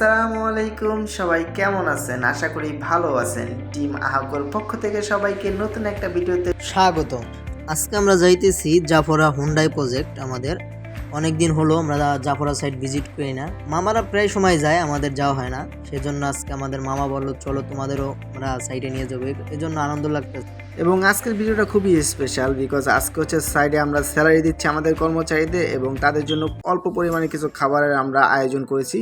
আসসালামু আলাইকুম, সবাই কেমন আছেন? আশা করি ভালো আছেন। টিম আহাগোর পক্ষ থেকে সবাইকে নতুন একটা ভিডিওতে স্বাগত। আজকে আমরা যাইতেছি জাফরা হুন্ডাই প্রজেক্ট। আমাদের অনেক দিন হলো আমরা জাফরা সাইট ভিজিট করি না, মামারা প্রায় সময় যায়, আমাদের যাওয়া হয় না। সেজন্য আজকে আমাদের মামা বললো চলো তোমাদেরও আমরা সাইডে নিয়ে যাবো, এজন্য আনন্দ লাগতেছে। এবং আজকের ভিডিওটা খুবই স্পেশাল বিকজ আজকে হচ্ছে সাইডে আমরা স্যালারি দিচ্ছি আমাদের কর্মচারীদের এবং তাদের জন্য অল্প পরিমাণে কিছু খাবারের আমরা আয়োজন করেছি,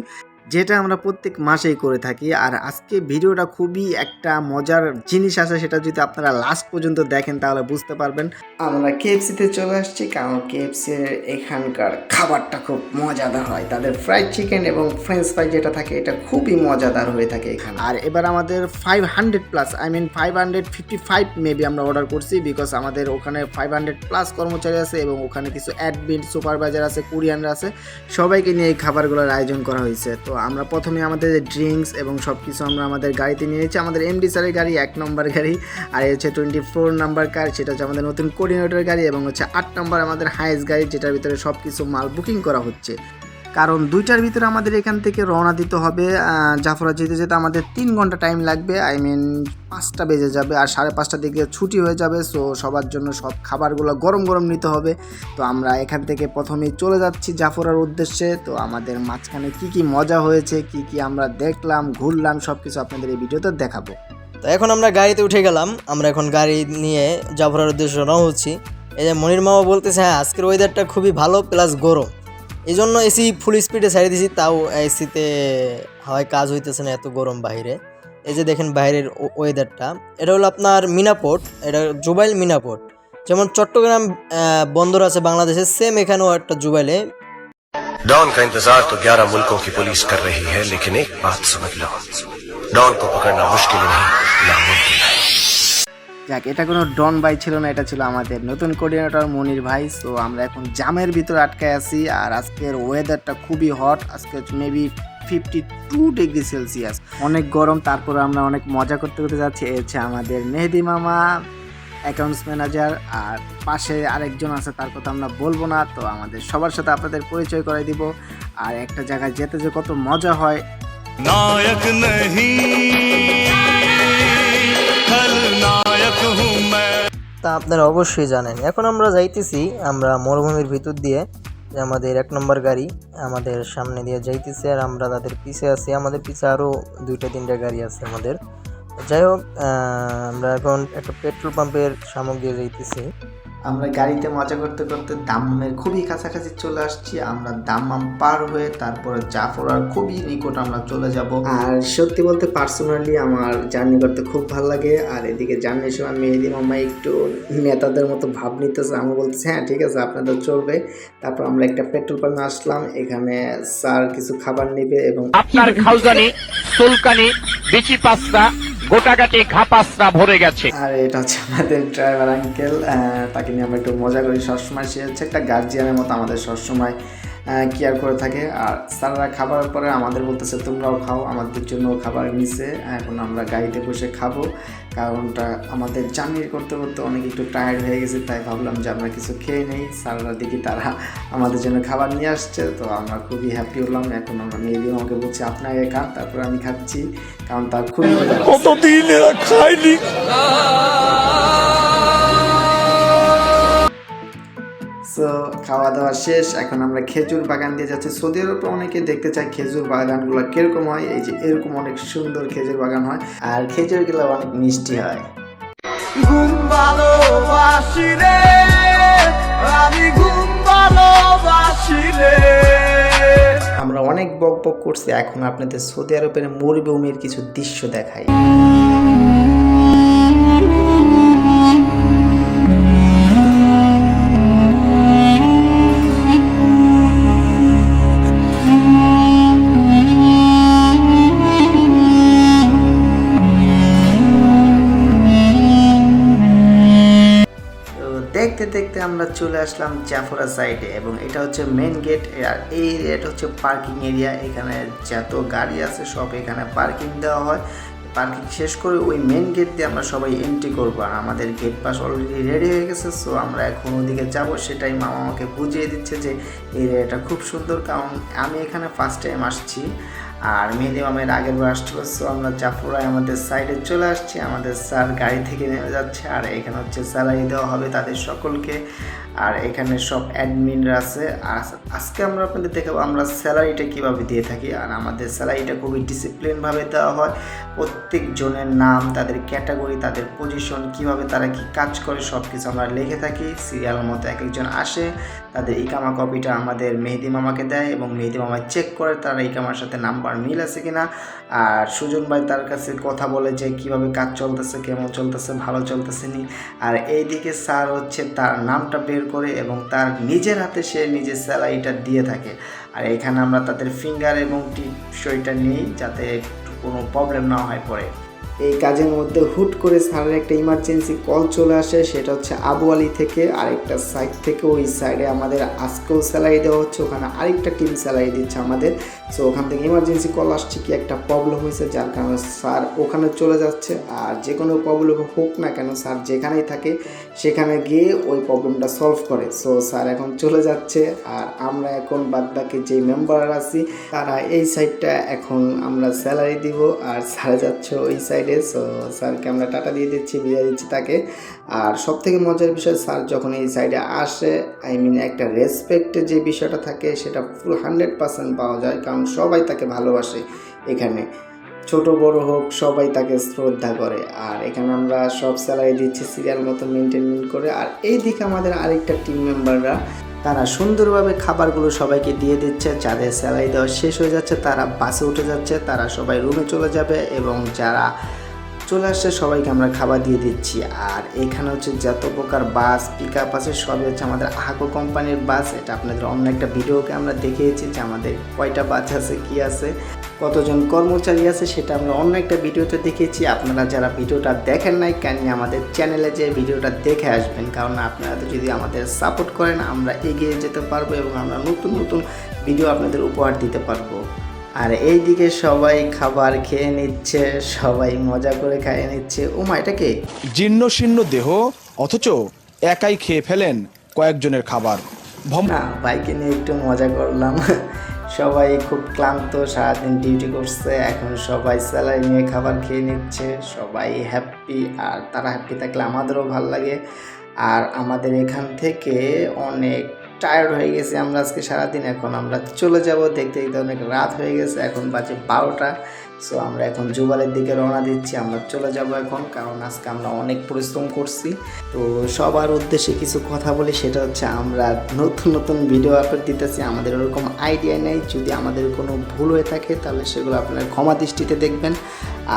যেটা আমরা প্রত্যেক মাসেই করে থাকি। আর আজকে ভিডিওটা খুবই একটা মজার জিনিস আছে, সেটা যদি আপনারা লাস্ট পর্যন্ত দেখেন তাহলে বুঝতে পারবেন। আমরা কেএফসিতে চলে আসছি কারণ কেএফসির এখানকার খাবারটা খুব মজাদার হয়। তাদের ফ্রাইড চিকেন এবং ফ্রেঞ্চ ফ্রাই যেটা থাকে এটা খুবই মজাদার হয়ে থাকে এখানে। আর এবার আমাদের 500+ 555 মেবি আমরা অর্ডার করছি বিকজ আমাদের ওখানে 500+ কর্মচারী আছে এবং ওখানে কিছু অ্যাডমিন সুপারভাইজার আছে, কুরিয়ানরা আছে, সবাইকে নিয়ে এই খাবারগুলোর আয়োজন করা হয়েছে। তো আমরা প্রথমে আমাদের ড্রিঙ্কস এবং সব কিছু আমরা আমাদের গাড়িতে নিয়ে নিয়েছি। আমাদের এমডি স্যারের গাড়ি 1 নম্বর গাড়ি, আর এই হচ্ছে 24 নম্বর কার, সেটা হচ্ছে আমাদের নতুন কোঅর্ডিনেটর গাড়ি, এবং হচ্ছে 8 নম্বর আমাদের হাইয়েস্ট গাড়ি, যেটার ভিতরে সব কিছু মাল বুকিং করা হচ্ছে। কারণ 2টার ভিতরে আমাদের এখান থেকে রওনা দিতে হবে। জাফরা যেতে যেতে আমাদের 3 ঘন্টা টাইম লাগবে, 5টা বেজে যাবে, আর 5:30টার দিকে ছুটি হয়ে যাবে। সো সবার জন্য সব খাবারগুলো গরম গরম নিতে হবে। তো আমরা এখান থেকে প্রথমেই চলে যাচ্ছি জাফরার উদ্দেশ্যে। তো আমাদের মাঝখানে কি মজা হয়েছে, কি আমরা দেখলাম, ঘুরলাম, সব কিছু আপনাদের এই ভিডিওতে দেখাবো। তো এখন আমরা গাড়িতে উঠে গেলাম, আমরা এখন গাড়ি নিয়ে জাফরার উদ্দেশ্যে রওনা হচ্ছি। এই যে মনির মামা বলতেছে হ্যাঁ আজকের ওয়েদারটা খুবই ভালো প্লাস গরম, এই জন্য এসি ফুল স্পিডে ছাড়িয়ে দিয়েছি, তাও এসিতে হয় কাজ হইতেছে না, এত গরম বাইরে। এই যে দেখেন বাইরের ওয়েদারটা, এটা হলো আপনার মিনাপোর্ট, এটা জুবাইল মিনাপোর্ট। যেমন চট্টগ্রাম বন্দর আছে বাংলাদেশে, সেম এখানেও একটা জুবাইলে। डॉन का इंतजार तो 11 मुल्कों की पुलिस कर रही है, लेकिन एक बात समझ लो, डॉन को पकड़ना मुश्किल नहीं नामुमकिन है। যাক, এটা কোনো ডন ভাই ছিল না, এটা ছিল আমাদের নতুন কোঅর্ডিনেটর মনির ভাই। সো আমরা এখন জামের ভিতরে আটকায় আছি, আর আজকের ওয়েদারটা খুবই হট। আজকে মেবি 52 ডিগ্রি সেলসিয়াস, অনেক গরম। তারপরে আমরা অনেক মজা করতে করতে যাচ্ছি। এই হচ্ছে আমাদের মেহেদি মামা, অ্যাকাউন্টস ম্যানেজার, আর পাশে আরেকজন আছে, তার কথা আমরা বলবো না। তো আমাদের সবার সাথে আপনাদের পরিচয় করাই দিব। আর একটা জায়গায় যেতে যে কত মজা হয়, नायक नहीं खलनायक हूँ मैं। তা আপনারা অবশ্যই জানেন। এখন আমরা যাইতেছি আমরা মরুভূমির ভিতর দিয়ে, যে আমাদের 1 নম্বর গাড়ি আমাদের সামনে দিয়ে যাইতেছে, আর আমরা তাদের পিছে আছি। আমাদের পিছে আরও 2-3টা গাড়ি আছে আমাদের। যাই হোক, আমরা এখন একটা পেট্রোল পাম্পের সামনে দিয়ে যাইতেছি। আমরা গাড়িতে মজা করতে করতে দাম্মামের খুবই কাছাকাছি চলে আসছি। আমরা দাম্মাম পার হয়ে তারপরে জাফরার খুবই নিকট আমরা চলে যাব। আর সত্যি বলতে পার্সোনালি আমার জার্নি করতে খুব ভালো লাগে। আর এদিকে জার্নির সময় মেহেদি মামা একটু নেতাদের মতো ভাব নিতেছে, আমি বলতেছি হ্যাঁ ঠিক আছে আপনাদের চলবে। তারপর আমরা একটা পেট্রোল পাম্পে আসলাম, এখানে স্যার কিছু খাবার নেবে এবং আপনার খাউজানি সুলকানি বিচি পাস্তা গোটাগাটি ঘা পাস্তা ভরে গেছে। আর এটা হচ্ছে আমাদের ড্রাইভার আঙ্কেল, তাকে নিয়ে আমরা একটু মজা করি সবসময়। সে হচ্ছে একটা গার্জিয়ানের মতো, আমাদের সবসময় কেয়ার করে থাকে। আর স্যাররা খাবার পরে আমাদের বলতেছে তোমরাও খাও, আমাদের জন্য খাবার নিছে। এখন আমরা গাড়িতে বসে খাবো, কারণটা আমাদের জার্নি করতে করতে অনেক একটু টায়ার্ড হয়ে গেছে, তাই ভাবলাম যে আমরা কিছু খেয়ে নেই। স্যাররা দেখি তারা আমাদের জন্য খাবার নিয়ে আসছে, তো আমরা খুবই হ্যাপি হলাম। এখন আমরা মেয়েদিন আমাকে বলছি আপনাকে খান, তারপরে আমি খাচ্ছি, কারণ তার খুবই কতদিন এরা খায়নি। সো খাওয়া দাওয়া শেষ, এখন আমরা খেজুর বাগান দিয়ে যাচ্ছি। সৌদি আরবে অনেকে দেখতে চায় খেজুর বাগানগুলো কিরকম হয়। এই যে এরকম অনেক সুন্দর খেজুর বাগান হয়, আর খেজুরগুলো অনেক মিষ্টি হয়। ঘুম ভালোবাসি রে, আমি ঘুম ভালোবাসি রে। আমরা অনেক বক করছি, এখন আপনাদের সৌদি আরবের মরুভূমির কিছু দৃশ্য দেখাই। দেখতে দেখতে আমরা চলে আসলাম জাফরা সাইডে, এবং এটা হচ্ছে মেন গেট। আর এই এরিয়াটা হচ্ছে পার্কিং এরিয়া, এখানে যত গাড়ি আছে সব এখানে পার্কিং দেওয়া হয়। পার্কিং শেষ করে ওই মেন গেট দিয়ে আমরা সবাই এন্ট্রি করবো। আর আমাদের গেট পাস অলরেডি রেডি হয়ে গেছে, সো আমরা এখন ওদিকে যাবো। সেটাই মামা আমাকে বুঝিয়ে দিচ্ছে যে এই এরিয়াটা খুব সুন্দর, কারণ আমি এখানে ফার্স্ট টাইম আসছি। আর মেহেদি মামের আগের ব্রাশ ছিল। সো আমরা জাফরায় আমাদের সাইডে চলে আসছি, আমাদের স্যার গাড়ি থেকে নেমে যাচ্ছে। আর এখানে হচ্ছে স্যালারি দেওয়া হবে তাদের সকলকে। আর এখানে সব অ্যাডমিনরা আছে। আর আজকে আমরা আপনাদের দেখাবো আমরা স্যালারিটা কীভাবে দিয়ে থাকি। আর আমাদের স্যালারিটা খুবই ডিসিপ্লিনভাবে দেওয়া হয়। প্রত্যেক জনের নাম, তাদের ক্যাটাগরি, তাদের পজিশন, কিভাবে তারা কি কাজ করে সব কিছু আমরা লিখে থাকি। সিরিয়াল মতো এক একজন আসে, তাদের ইকামা কপিটা আমাদের মেহেদি মামাকে দেয় এবং মেহেদি মামা চেক করে তারা ইকামার সাথে নাম্বার মিল আছে কিনা। আর সুজন ভাই তার কাছে কথা বলে যে কিভাবে কাজ চলতেছে, কেমন চলতেছে, ভালো চলতেছে নি। আর এইদিকে স্যার হচ্ছে তার নামটা বের করে এবং তার নিজের হাতে সে নিজের স্যালারিটা দিয়ে থাকে। আর এখানে আমরা তাদের ফিঙ্গার এবং টিপসইটা নিই যাতে কোনো প্রবলেম না হয় পরে। এই কাজের মধ্যে হুট করে স্যারের একটা ইমার্জেন্সি কল চলে আসে, সেটা হচ্ছে আবু আলী থেকে। আরেকটা সাইড থেকে ওই সাইডে আমাদের আজকেও স্যালারি দেওয়া হচ্ছে, ওখানে আরেকটা টিম স্যালারি দিচ্ছে আমাদের। সো ওখান থেকে ইমার্জেন্সি কল আসছে কি একটা প্রবলেম হয়েছে, যার কারণে স্যার ওখানে চলে যাচ্ছে। আর যে কোনো প্রবলেম হোক না কেন স্যার যেখানেই থাকে সেখানে গিয়ে ওই প্রবলেমটা সলভ করে। সো স্যার এখন চলে যাচ্ছে। আর আমরা এখন বাদবাকি যেই মেম্বাররা আছি তারা এই সাইডটা এখন আমরা স্যালারি দিব, আর স্যার যাচ্ছে ওই সাইডে। সো স্যারকে আমরা টাটা দিয়ে দিচ্ছি, বিদায় দিচ্ছি তাকে। আর সব থেকে মজার বিষয়, স্যার যখন এই সাইডে আসে একটা রেসপেক্টের যে বিষয়টা থাকে সেটা ফুল 100% পাওয়া যায়, কারণ সবাই তাকে ভালোবাসে। এখানে ছোট বড় হোক সবাই তাকে শ্রদ্ধা করে। আর এখানে আমরা সব স্যালারি দিচ্ছি সিরিয়াল মতো মেনটেন করে। আর এই দিকে আমাদের আরেকটা টিম মেম্বাররা তারা সুন্দরভাবে খাবারগুলো সবাইকে দিয়ে দিচ্ছে। যাদের স্যালারি দেওয়া শেষ হয়ে যাচ্ছে তারা বাসে উঠে যাচ্ছে, তারা সবাই রুমে চলে যাবে এবং যারা চলে আসছে সবাইকে আমরা খাবার দিয়ে দিচ্ছি। আর এখানে হচ্ছে যত প্রকার বাস পিক আপ আছে সবই হচ্ছে আমাদের আহাকো কোম্পানির বাস। এটা আপনাদের অন্য একটা ভিডিওকে আমরা দেখিয়েছি যে আমাদের কয়টা বাস আছে, কি আছে, কতজন কর্মচারী আছে, সেটা আমরা অন্য একটা ভিডিওতে দেখিয়েছি। আপনারা যারা ভিডিওটা দেখেন নাই কেন আমাদের চ্যানেলে যে ভিডিওটা দেখে আসবেন, কারণ আপনারা যদি আমাদের সাপোর্ট করেন আমরা এগিয়ে যেতে পারবো এবং আমরা নতুন নতুন ভিডিও আপনাদের উপহার দিতে পারবো। আর এইদিকে সবাই খাবার খেয়ে নিচ্ছে, সবাই মজা করে খেয়ে নিচ্ছে। ও মা, এটা কে? জীর্ণ শীর্ণ দেহ অথচ একাই খেয়ে ফেলেন কয়েকজনের খাবার। না, বাইকে নিয়ে একটু মজা করলাম। সবাই খুব ক্লান্ত, সারাদিন ডিউটি করছে, এখন সবাই স্যালারি নিয়ে খাবার খেয়ে নিচ্ছে, সবাই হ্যাপি। আর তারা হ্যাপি থাকলে আমাদেরও ভাল লাগে। আর আমাদের এখান থেকে অনেক টায়ার্ড হয়ে গেছি আমরা আজকে সারাদিন। এখন আমরা চলে যাব, দেখতে দেখতে অনেক রাত হয়ে গেছে, এখন বাজে 12টা। সো আমরা এখন জুবালের দিকে রওনা দিচ্ছি, আমরা চলে যাব এখন, কারণ আজকে আমরা অনেক পরিশ্রম করছি। তো সবার উদ্দেশ্যে কিছু কথা বলি, সেটা হচ্ছে আমরা নতুন নতুন ভিডিও আপলোড দিতেছি, আমাদের ওরকম আইডিয়া নেই। যদি আমাদের কোনো ভুল হয়ে থাকে তাহলে সেগুলো আপনারা ক্ষমা দৃষ্টিতে দেখবেন।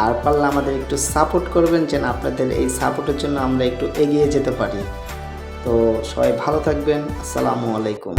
আর পারলে আমাদের একটু সাপোর্ট করবেন, যেন আপনাদের এই সাপোর্টের জন্য আমরা একটু এগিয়ে যেতে পারি। তো সবাই ভালো থাকবেন। আসসালামু আলাইকুম।